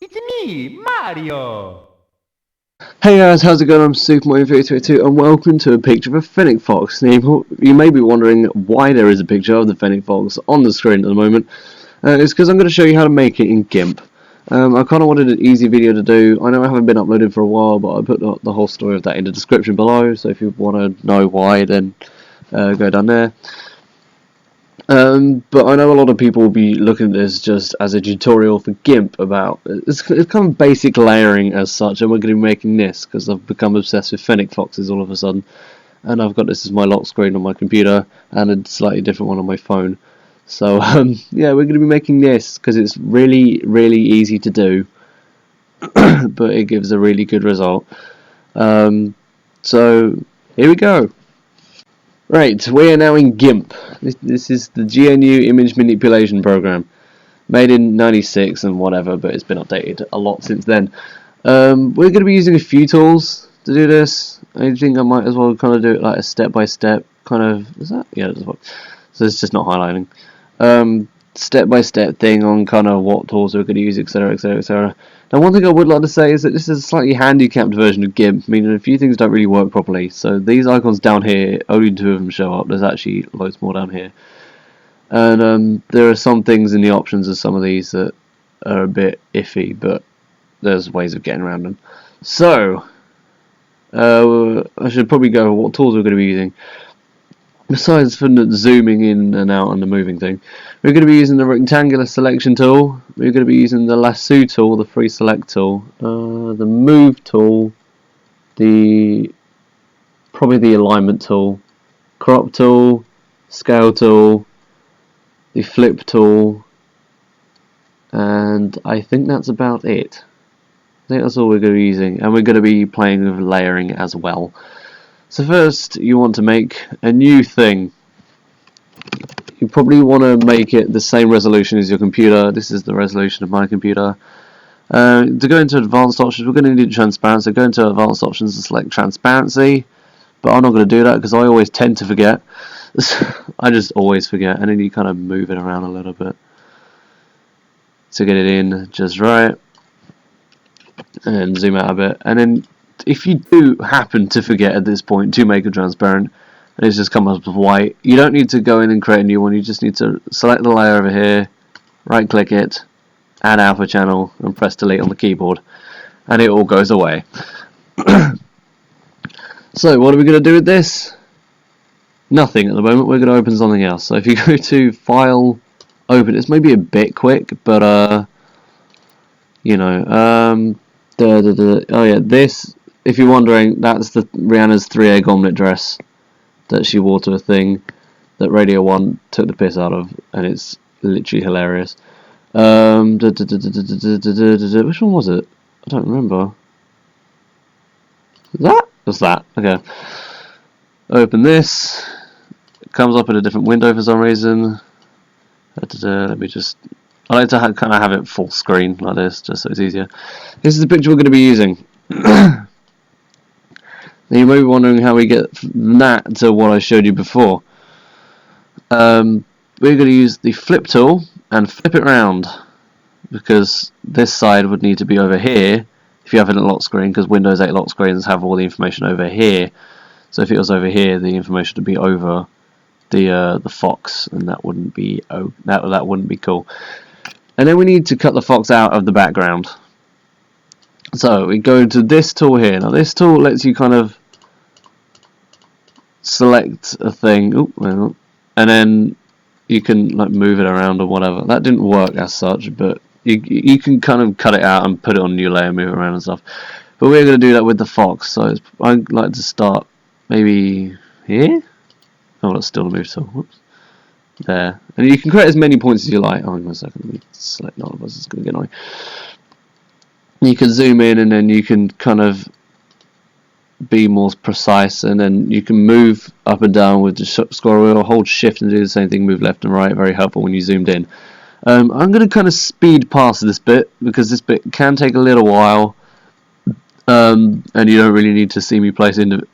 It's me, Mario! Hey guys, how's it going? I'm SMInfinity and welcome to a picture of a fennec fox. Now, you may be wondering why there is a picture of the fennec fox on the screen at the moment. It's because I'm going to show you how to make it in GIMP. I kind of wanted an easy video to do. I know I haven't been uploaded for a while, but I put the whole story of that in the description below, so if you want to know why, then go down there. But I know a lot of people will be looking at this just as a tutorial for GIMP about it's kind of basic layering as such, and we're going to be making this because I've become obsessed with fennec foxes all of a sudden, and I've got this as my lock screen on my computer and a slightly different one on my phone. So yeah, we're going to be making this because it's really easy to do, but it gives a really good result. So here we go. Right, we are now in GIMP. This is the GNU image manipulation program, made in '96 and whatever, but it's been updated a lot since then. We're going to be using a few tools to do this. I think I might as well kind of do it like a step-by-step kind of. Is that? Yeah, that's what. So it's just not highlighting. Step-by-step thing on kind of what tools we're going to use, etc., etc., etc. Now, one thing I would like to say is that this is a slightly handicapped version of GIMP, meaning a few things don't really work properly. So these icons down here, only 2 of them show up. There's actually loads more down here. And there are some things in the options of some of these that are a bit iffy, but there's ways of getting around them. So, I should probably go over what tools we're going to be using. Besides from the zooming in and out and the moving thing, we're going to be using the rectangular selection tool, we're going to be using the lasso tool, the free select tool, the move tool, probably the alignment tool, crop tool, scale tool, the flip tool, and I think that's about it. I think that's all we're going to be using, and we're going to be playing with layering as well. So first, you want to make a new thing. You probably want to make it the same resolution as your computer. This is the resolution of my computer. To go into advanced options, we're going to need transparency. Go into advanced options and select transparency. But I'm not going to do that because I always tend to forget. I just always forget. And then you kind of move it around a little bit to get it in just right. And zoom out a bit. And then if you do happen to forget at this point to make it transparent and it's just come up with white, you don't need to go in and create a new one. You just need to select the layer over here, right click it, add alpha channel, and press delete on the keyboard, and it all goes away. So what are we going to do with this? Nothing at the moment. We're going to open something else. So if you go to file, open, it's maybe a bit quick, but you know, oh yeah, this, if you're wondering, that's the Rihanna's 3-egg omelette dress that she wore to a thing that Radio 1 took the piss out of, and it's literally hilarious. Which one was it? I don't remember. That? What's that? Okay. Open this. It comes up in a different window for some reason. Let me just... I like to kind of have it full screen like this, just so it's easier. This is the picture we're going to be using. Now you may be wondering how we get from that to what I showed you before. We're going to use the flip tool and flip it around, because this side would need to be over here if you have it in a lock screen, because Windows 8 lock screens have all the information over here. So if it was over here, the information would be over the fox, and that wouldn't be that wouldn't be cool. And then we need to cut the fox out of the background. So we go to this tool here. Now this tool lets you kind of select a thing, and then you can like move it around or whatever. That didn't work as such, but you can kind of cut it out and put it on a new layer, move it around and stuff. But we're going to do that with the fox. So I'd like to start maybe here. Oh, that's still a move tool. Whoops. There, and you can create as many points as you like. Oh, hang on a second. Let me select none of us. It's going to get annoying. You can zoom in, and then you can kind of be more precise, and then you can move up and down with the scroll wheel, hold shift and do the same thing, move left and right. Very helpful when you zoomed in. I'm going to kind of speed past this bit because this bit can take a little while, and you don't really need to see me place into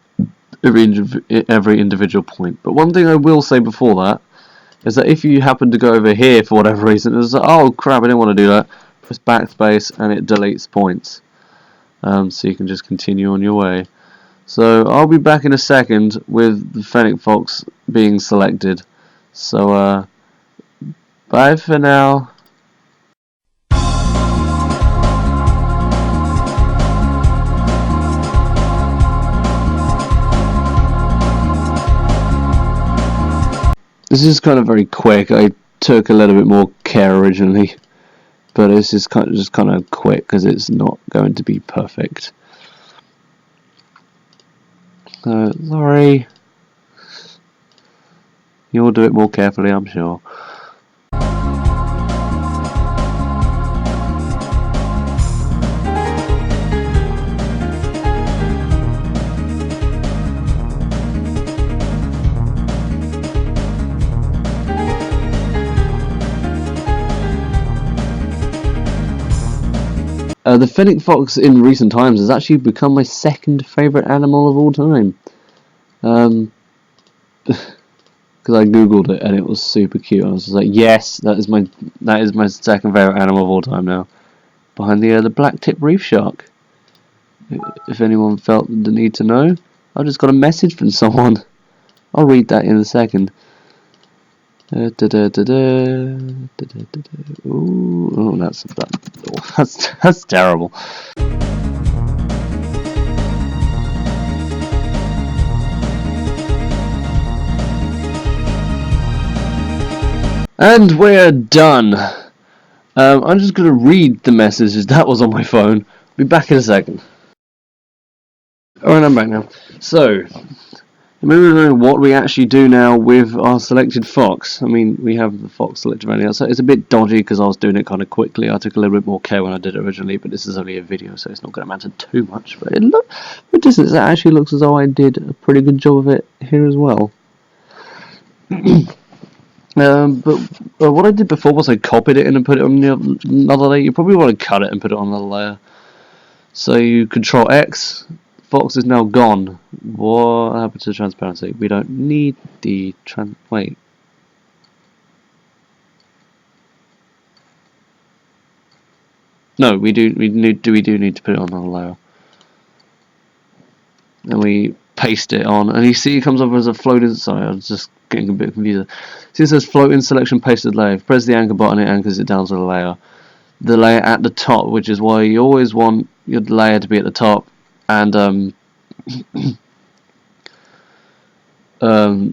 every individual point. But one thing I will say before that is that if you happen to go over here for whatever reason, it's like, oh crap, I didn't want to do that, Press backspace and it deletes points. So you can just continue on your way. So I'll be back in a second with the Fennec Fox being selected. So bye for now. This is kind of very quick. I took a little bit more care originally, but this is kind of quick because it's not going to be perfect. Sorry. You'll do it more carefully, I'm sure. The Fennec Fox in recent times has actually become my second favourite animal of all time. Because I googled it and it was super cute. I was just like, yes, that is my second favourite animal of all time now, behind the black-tipped reef shark. If anyone felt the need to know, I just got a message from someone. I'll read that in a second. Ooh, that's terrible. And we're done. I'm just going to read the messages that was on my phone. Be back in a second. Alright, I'm back now. So, moving on what we actually do now with our selected fox. I mean, we have the fox selected right now, so it's a bit dodgy because I was doing it kind of quickly. I took a little bit more care when I did it originally, but this is only a video, so it's not going to matter too much. But the distance, it actually looks as though I did a pretty good job of it here as well. But what I did before was I copied it in and put it on another layer. You probably want to cut it and put it on another layer. So you Control X. Fox is now gone. What happened to the transparency? We don't need the wait. No, we do need to put it on another layer. And we paste it on, and you see it comes up as a floating. Sorry, I was just getting a bit confused. See, it says floating selection pasted layer. If you press the anchor button, it anchors it down to the layer. The layer at the top, which is why you always want your layer to be at the top, and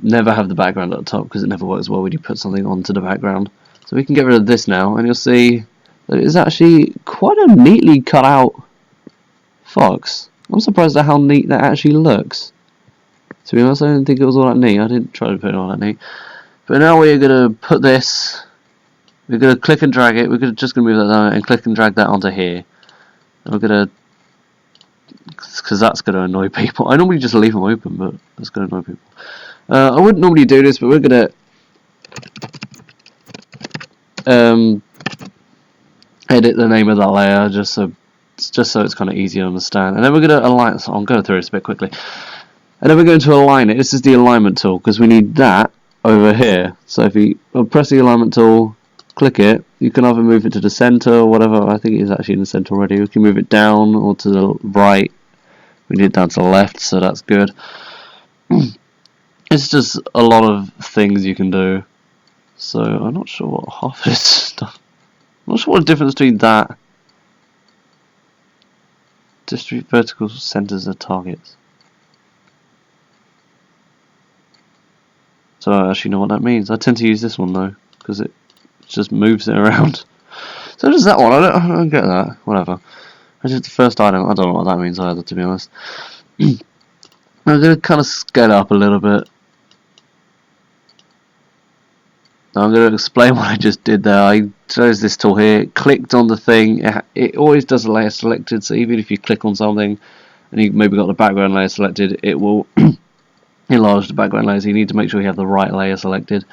never have the background at the top because it never works well when you put something onto the background. So we can get rid of this now, and you'll see that it's actually quite a neatly cut out fox. I'm surprised at how neat that actually looks. To be honest, I didn't think it was all that neat. I didn't try to put it all that neat. But now we're going to put this, we're going to click and drag it, we're just going to move that down and click and drag that onto here. And we're going to, because that's going to annoy people. I normally just leave them open, but that's going to annoy people. I wouldn't normally do this, but we're going to edit the name of that layer just so it's kind of easy to understand. And then we're going to align, so I'm going through this a bit quickly. And then we're going to align it. This is the alignment tool, because we need that over here. So if you press the alignment tool, click it, you can either move it to the center or whatever. I think it is actually in the center already. We can move it down or to the right. We need it down to the left, so that's good. It's just a lot of things you can do. So I'm not sure what half of this stuff. I'm not sure what the difference between that. Distribute vertical centers of targets. So I actually know what that means. I tend to use this one though, because it just moves it around. So does that one. I don't get that. Whatever. That's just the first item. I don't know what that means either, to be honest. I'm going to kind of scale it up a little bit. Now I'm going to explain what I just did there. I chose this tool here, clicked on the thing. It always does a layer selected, so even if you click on something and you maybe got the background layer selected, it will enlarge the background layer. So you need to make sure you have the right layer selected.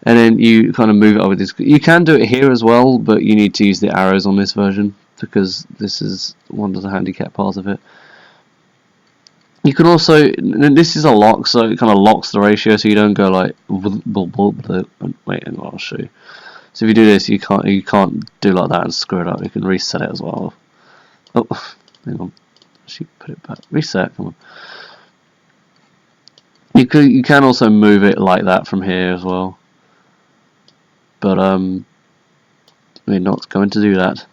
And then you kind of move it over this. You can do it here as well, but you need to use the arrows on this version because this is one of the handicap parts of it. You can also, and this is a lock, so it kind of locks the ratio so you don't go like, wait, and I'll show you. So if you do this, you can't do like that and screw it up. You can reset it as well. Oh, hang on. Actually, put it back. Reset. Come on. You can also move it like that from here as well. But we're not going to do that.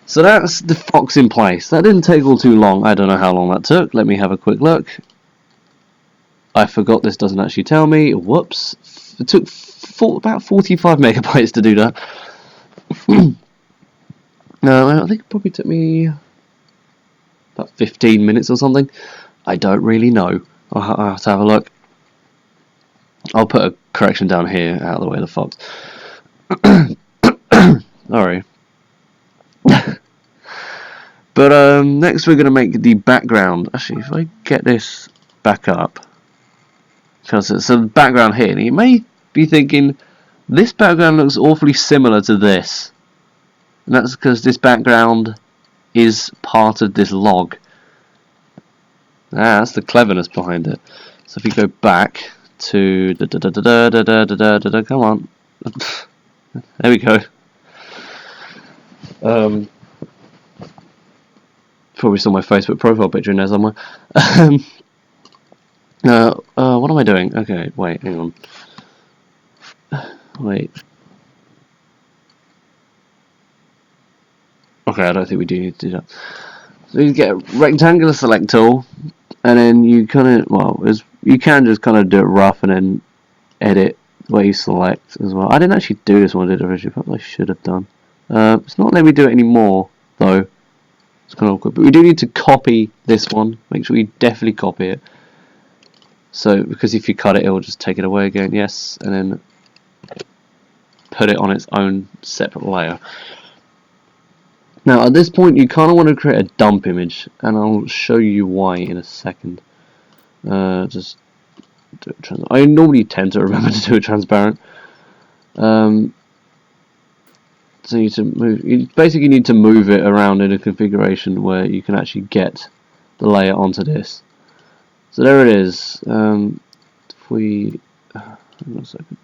So that's the fox in place. That didn't take all too long. I don't know how long that took. Let me have a quick look. I forgot this doesn't actually tell me. Whoops. It took about 45 megabytes to do that. No, I think it probably took me about 15 minutes or something. I don't really know. I'll have to have a look. I'll put a correction down here out of the way of the fox. Sorry. But next we're going to make the background. Actually, if I get this back up, because it's a background here, and you may be thinking this background looks awfully similar to this, and that's because this background is part of this log. That's the cleverness behind it. So if you go back to come on, there we go. Probably saw my Facebook profile picture in there somewhere. What am I doing? Okay, wait, hang on. Wait. Okay, I don't think we do need to do that. So you get a rectangular select tool, and then you kind of, well, you can just kind of do it rough and then edit where you select as well. I didn't actually do this one, I did originally, perhaps I should have done. It's not letting me do it anymore, though. It's kind of awkward, but we do need to copy this one. Make sure we definitely copy it. So, because if you cut it, it will just take it away again. Yes, and then put it on its own separate layer. Now, at this point, you kind of want to create a dump image, and I'll show you why in a second. Just do it I normally tend to remember to do it transparent. So you need to move. You basically need to move it around in a configuration where you can actually get the layer onto this. So there it is. If we hang on a second,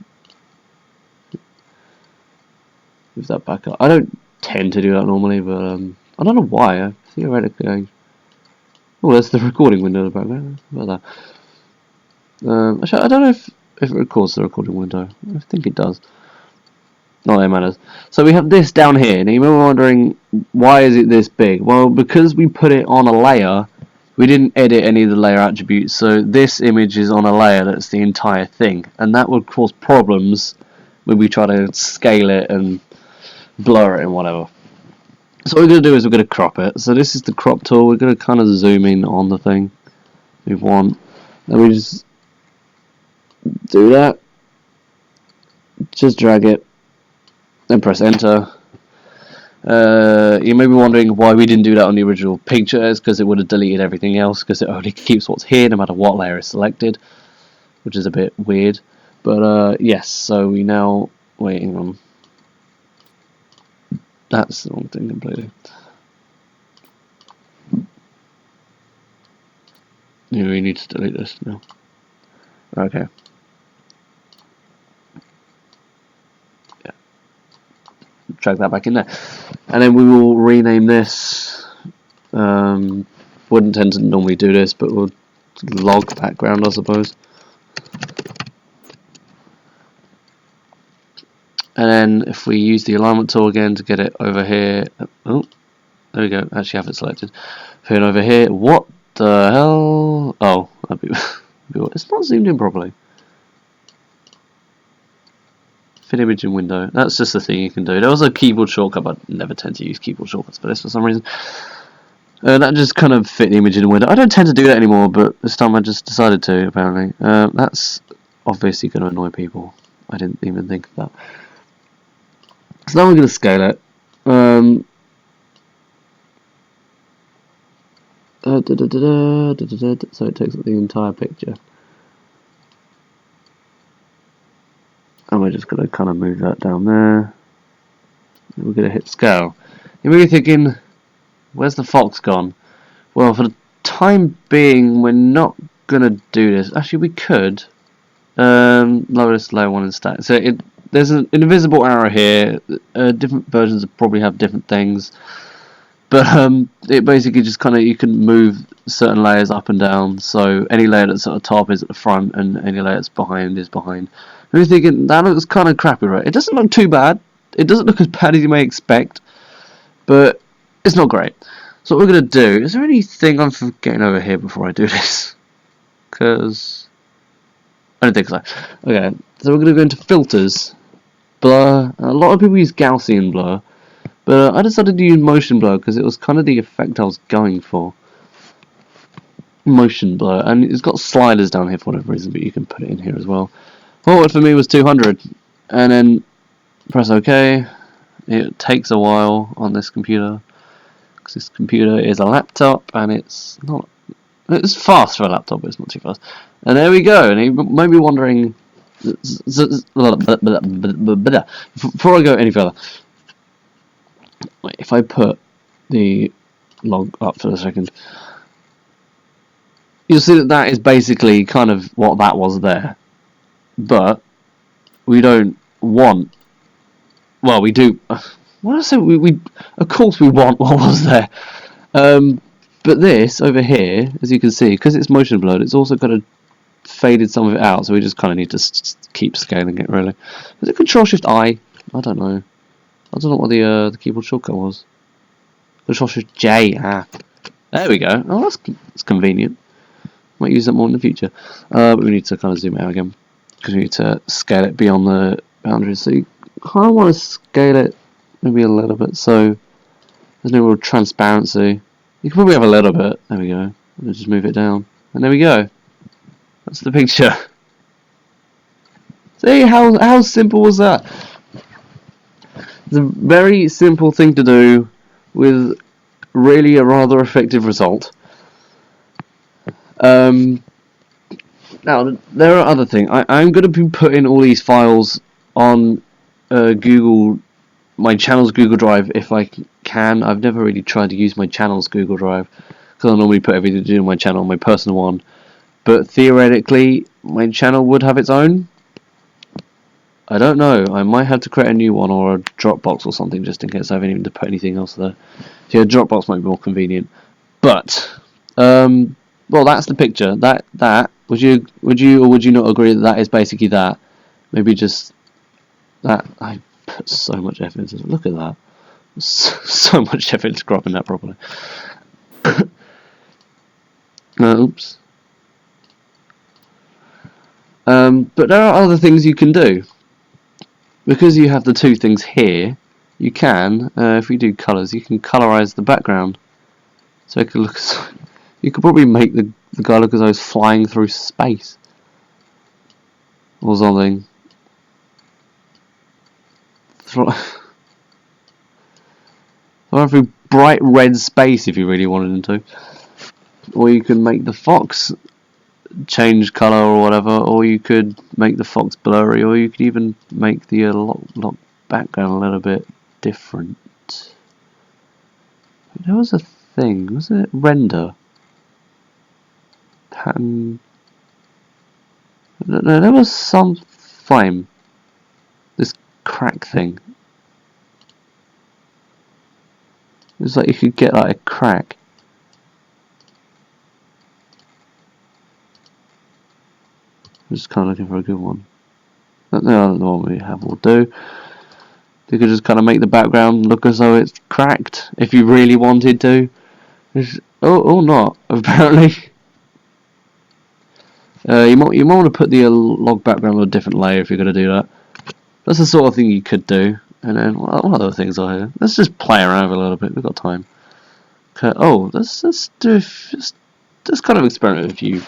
move that back up. I don't tend to do that normally, but I don't know why. Theoretically, oh, there's the recording window in the background. How about that? Actually, I don't know if it records the recording window. I think it does. Not that it matters. So we have this down here, and you may be wondering why is it this big? Well, because we put it on a layer, we didn't edit any of the layer attributes, so this image is on a layer that's the entire thing, and that would cause problems when we try to scale it and blur it and whatever. So what we're going to do is we're going to crop it. So this is the crop tool. We're going to kind of zoom in on the thing we want, and we just do that. Just drag it. Then press enter. You may be wondering why we didn't do that on the original picture. It's because it would have deleted everything else, because it only keeps what's here no matter what layer is selected, which is a bit weird. But yes, so we now waiting on. That's the wrong thing completely. Yeah, we need to delete this now. Okay. Drag that back in there, and then we will rename this. Wouldn't tend to normally do this, but we'll log background, I suppose. And then if we use the alignment tool again to get it over here, oh, there we go. Actually, have it selected. Put it over here. What the hell? Oh, that'd be it's not zoomed in properly. Fit image in window. That's just the thing you can do. There was a keyboard shortcut, but I never tend to use keyboard shortcuts for this for some reason. That just kind of fit the image in the window. I don't tend to do that anymore, but this time I just decided to, apparently. That's obviously going to annoy people. I didn't even think of that. So now we're going to scale it. So it takes up the entire picture. And we're just going to kind of move that down there. And we're going to hit scale. You may be thinking, where's the fox gone? Well, for the time being, we're not going to do this. Actually, we could lower this layer 1 and stack. So there's an invisible arrow here. Different versions probably have different things, but it basically just kind of, you can move certain layers up and down. So any layer that's at the top is at the front, and any layer that's behind is behind. And you're thinking that looks kind of crappy, right? It doesn't look too bad. It doesn't look as bad as you may expect, but it's not great. So what we're gonna do, is there anything I'm forgetting over here before I do this? Because I don't think so. Okay, so we're going to go into filters, blur. A lot of people use Gaussian blur, but I decided to use motion blur because it was kind of the effect I was going for. Motion blur, and it's got sliders down here for whatever reason, but you can put it in here as well. Forward for me was 200, and then press OK. It takes a while on this computer because this computer is a laptop, and it's not. It's fast for a laptop, but it's not too fast. And there we go. And you may be wondering, before I go any further, if I put the log up for a second, you'll see that that is basically kind of what that was there. But we don't want. Well, we do. What did I say? We of course we want what was there. But this over here, as you can see, because it's motion blurred, it's also got a faded some of it out, so we just kind of need to keep scaling it, really. Is it Control-Shift-I? I don't know. I don't know what the keyboard shortcut was. Control-Shift-J. Ah, there we go. Oh, that's convenient. Might use that more in the future. But we need to kind of zoom out again, because we need to scale it beyond the boundaries. So you kind of want to scale it maybe a little bit, so there's no real transparency. You can probably have a little bit. There we go. We'll just move it down. And there we go. That's the picture. See, how simple was that? It's a very simple thing to do with really a rather effective result. Now, there are other things. I'm going to be putting all these files on Google, my channel's Google Drive, if I can. I've never really tried to use my channel's Google Drive because I normally put everything to do on my channel on my personal one. But theoretically, my channel would have its own. I don't know. I might have to create a new one or a Dropbox or something just in case I haven't even to put anything else there. So yeah, Dropbox might be more convenient. But well, that's the picture. That would you or would you not agree that that is basically that? Maybe just that. I put so much effort into it. Look at that. So much effort into cropping that properly. Oops. But there are other things you can do. Because you have the two things here, you can, if we do colours, you can colourize the background. So it could look. You could probably make the guy look as though he's flying through space or something. Or through bright red space if you really wanted him to. Or you can make the fox change colour or whatever, or you could make the fox blurry, or you could even make the lock background a little bit different. There was a thing, was it render? Pattern. No, there was some frame. This crack thing. It was like you could get like a crack. I'm just kind of looking for a good one. No, the one we have will do. You could just kind of make the background look as though it's cracked if you really wanted to. Or not, apparently. You might want to put the log background on a different layer if you're going to do that. That's the sort of thing you could do. And then what other things are here? Let's just play around with a little bit. We've got time. Okay. Oh, let's do just kind of experiment with view.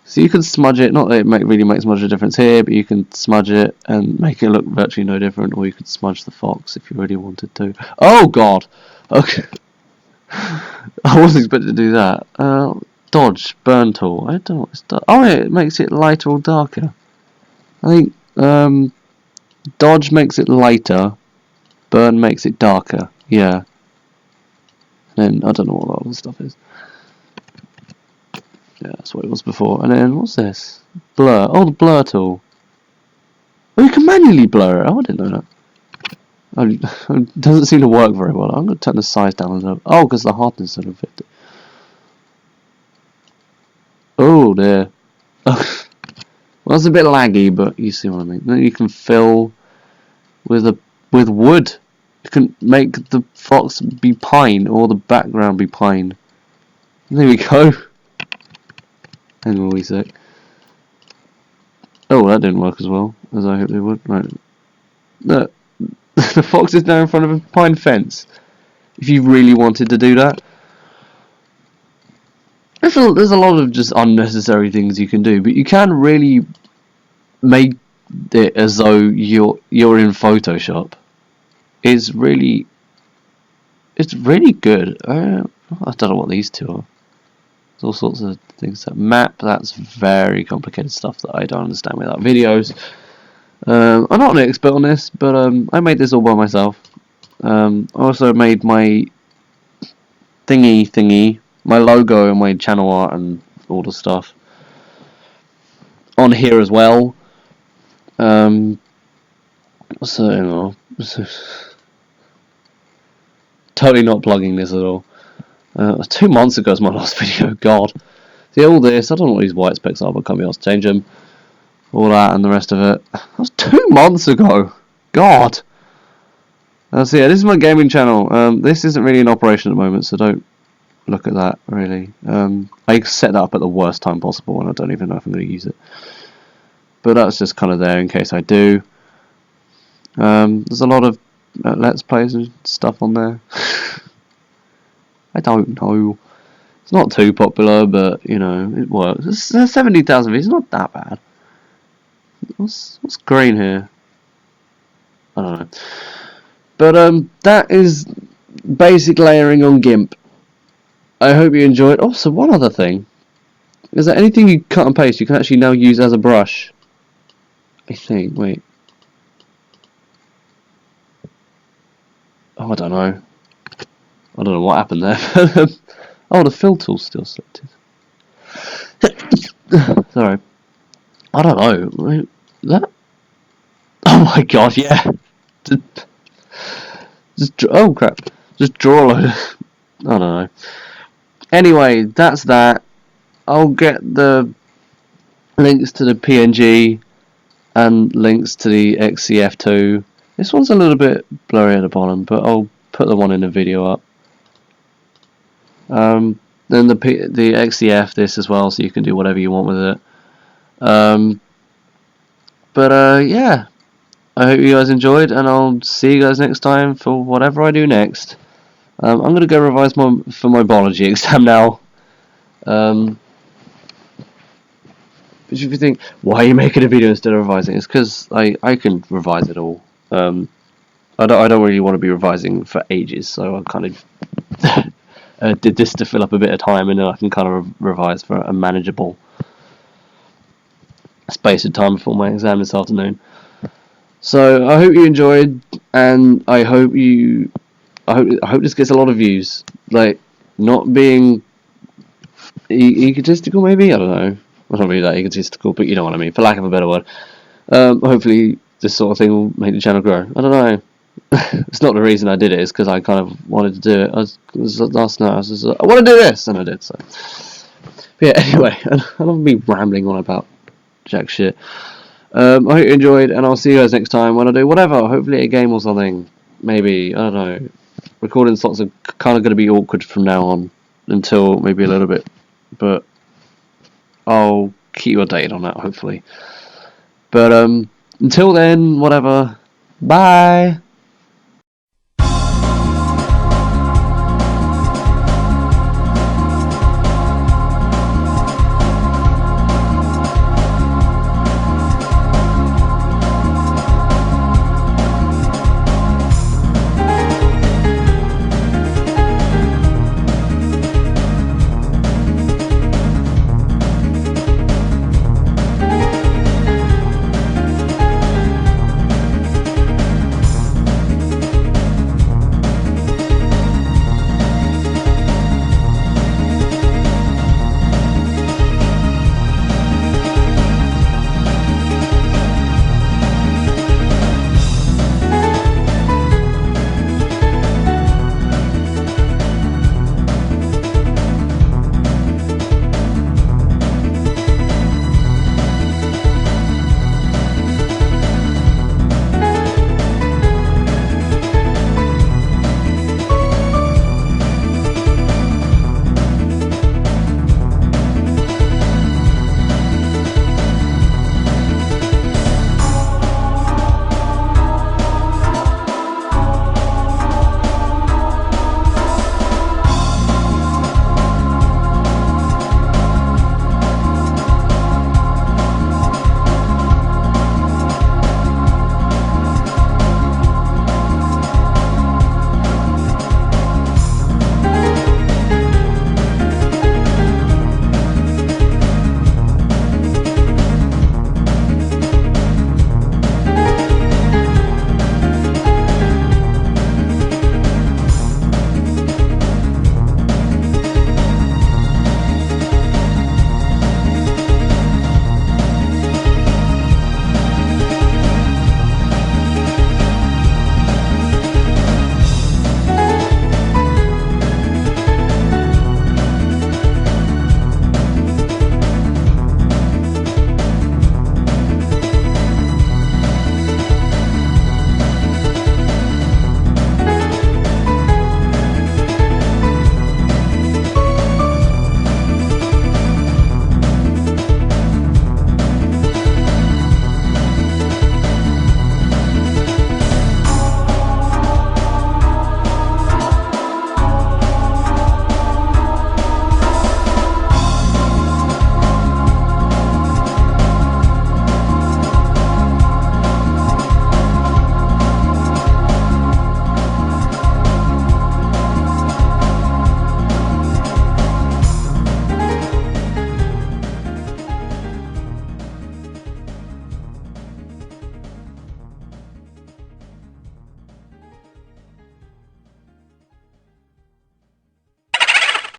So you can smudge it. Not that it really makes much of a difference here, but you can smudge it and make it look virtually no different. Or you could smudge the fox if you really wanted to. Oh God. Okay. I wasn't expecting to do that. Dodge, burn tool. I don't know what it's done. Oh, yeah, it makes it lighter or darker. I think dodge makes it lighter, burn makes it darker. Yeah. And then I don't know what that other stuff is. Yeah, that's what it was before. And then what's this? Blur. Oh, the blur tool. Oh, you can manually blur it. Oh, I didn't know that. It doesn't seem to work very well. I'm going to turn the size down a little. Oh, because the hardness is 50. Oh, dear. Oh, well, it's a bit laggy, but you see what I mean. Then you can fill with wood. You can make the fox be pine or the background be pine. There we go. Hang on a wee sec. Oh, that didn't work as well as I hoped it would. Right. Look, the fox is now in front of a pine fence. If you really wanted to do that. There's a lot of just unnecessary things you can do, but you can really make it as though you're in Photoshop. It's really good. I don't know what these two are. There's all sorts of things. That map, that's very complicated stuff that I don't understand without videos. I'm not an expert on this, but I made this all by myself. I also made my thingy, my logo and my channel art and all the stuff on here as well. So totally not plugging this at all. 2 months ago was my last video. God, see all this. I don't know what these white specs are, but can't be asked to change them. All that and the rest of it. That was 2 months ago. God. So yeah, this is my gaming channel. This isn't really in operation at the moment, so don't look at that really. I set that up at the worst time possible, and I don't even know if I'm going to use it. But that's just kind of there in case I do. There's a lot of Let's Plays and stuff on there. I don't know. It's not too popular, but you know it works. It's 70,000 views. It's not that bad. What's green here? I don't know. But that is basic layering on GIMP. I hope you enjoyed. Also, one other thing is that anything you cut and paste, you can actually now use as a brush. I think. Wait. Oh, I don't know. I don't know what happened there. Oh, the fill tool's still selected. Sorry. I don't know. That? Oh my god, yeah. Oh crap. Just draw a load of... I don't know. Anyway, that's that. I'll get the links to the PNG and links to the XCF2. This one's a little bit blurry at the bottom, but I'll put the one in the video up. Then the XCF this as well, so you can do whatever you want with it. Yeah, I hope you guys enjoyed, and I'll see you guys next time for whatever I do next. I'm going to go revise for my biology exam now. If you think, why are you making a video instead of revising? It's because I can revise it all. I don't really want to be revising for ages, so I kind of did this to fill up a bit of time, and then I can kind of revise for a manageable space of time before my exam this afternoon. So I hope you enjoyed, and I hope this gets a lot of views. Like, not being egotistical, maybe, I don't know. I'm not really that egotistical, but you know what I mean, for lack of a better word. Hopefully this sort of thing will make the channel grow. I don't know. It's not the reason I did it, it's because I kind of wanted to do it. Last night I was just like, I want to do this, and I did, so. But yeah, anyway, I don't want to be rambling on about jack shit. I hope you enjoyed, and I'll see you guys next time when I do whatever, hopefully a game or something. Maybe, I don't know. Recording slots are kind of going to be awkward from now on, until maybe a little bit, but I'll keep you updated on that, hopefully. But until then, whatever. Bye!